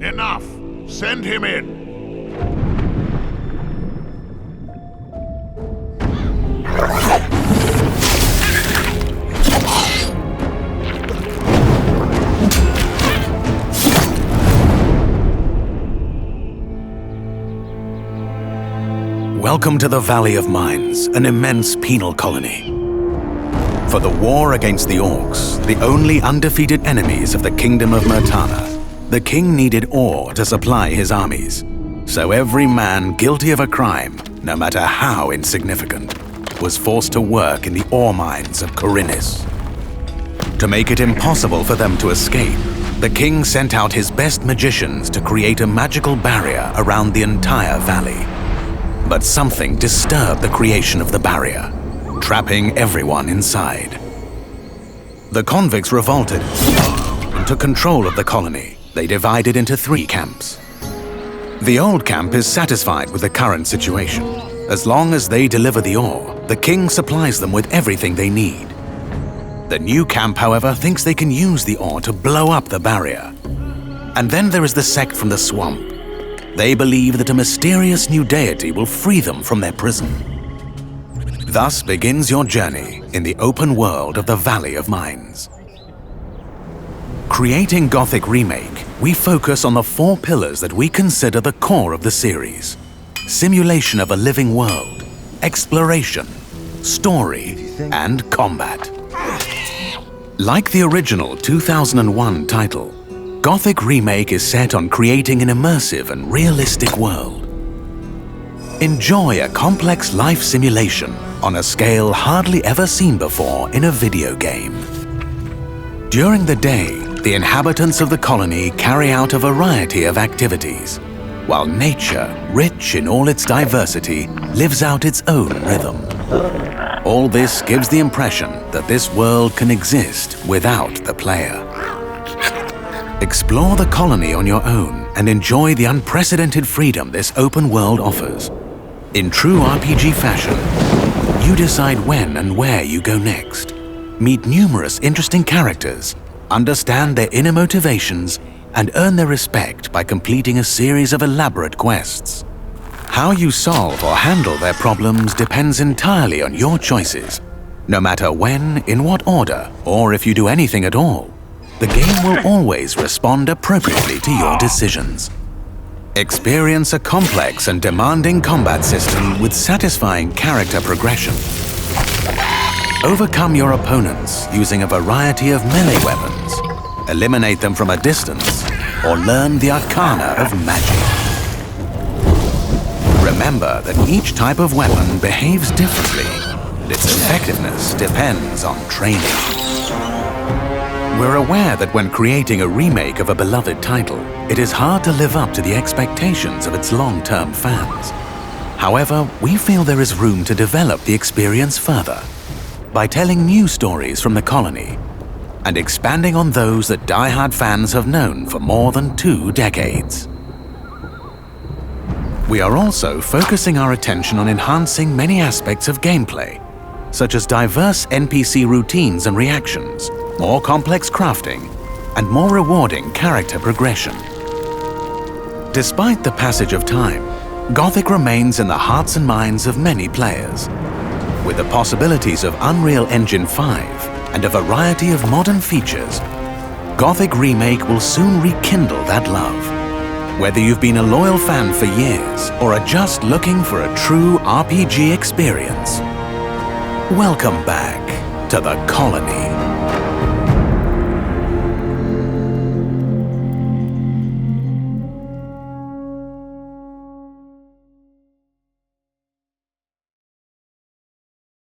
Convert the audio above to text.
Enough! Send him in! Welcome to the Valley of Mines, an immense penal colony. For the war against the Orcs, the only undefeated enemies of the Kingdom of Murtana, the king needed ore to supply his armies. So every man guilty of a crime, no matter how insignificant, was forced to work in the ore mines of Khorinis. To make it impossible for them to escape, the king sent out his best magicians to create a magical barrier around the entire valley. But something disturbed the creation of the barrier, trapping everyone inside. The convicts revolted and took control of the colony. They divided into 3 camps. The old camp is satisfied with the current situation. As long as they deliver the ore, the king supplies them with everything they need. The new camp, however, thinks they can use the ore to blow up the barrier. And then there is the sect from the swamp. They believe that a mysterious new deity will free them from their prison. Thus begins your journey in the open world of the Valley of Mines. Creating Gothic Remake, we focus on the 4 pillars that we consider the core of the series: simulation of a living world, exploration, story, and combat. Like the original 2001 title, Gothic Remake is set on creating an immersive and realistic world. Enjoy a complex life simulation on a scale hardly ever seen before in a video game. During the day, the inhabitants of the colony carry out a variety of activities, while nature, rich in all its diversity, lives out its own rhythm. All this gives the impression that this world can exist without the player. Explore the colony on your own and enjoy the unprecedented freedom this open world offers. In true RPG fashion, you decide when and where you go next. Meet numerous interesting characters, understand their inner motivations, and earn their respect by completing a series of elaborate quests. How you solve or handle their problems depends entirely on your choices. No matter when, in what order, or if you do anything at all, the game will always respond appropriately to your decisions. Experience a complex and demanding combat system with satisfying character progression. Overcome your opponents using a variety of melee weapons, eliminate them from a distance, or learn the arcana of magic. Remember that each type of weapon behaves differently, and its effectiveness depends on training. We're aware that when creating a remake of a beloved title, it is hard to live up to the expectations of its long-term fans. However, we feel there is room to develop the experience further by telling new stories from the colony and expanding on those that die-hard fans have known for more than 2 decades. We are also focusing our attention on enhancing many aspects of gameplay, such as diverse NPC routines and reactions, more complex crafting, and more rewarding character progression. Despite the passage of time, Gothic remains in the hearts and minds of many players. With the possibilities of Unreal Engine 5 and a variety of modern features, Gothic Remake will soon rekindle that love. Whether you've been a loyal fan for years or are just looking for a true RPG experience, welcome back to the colony.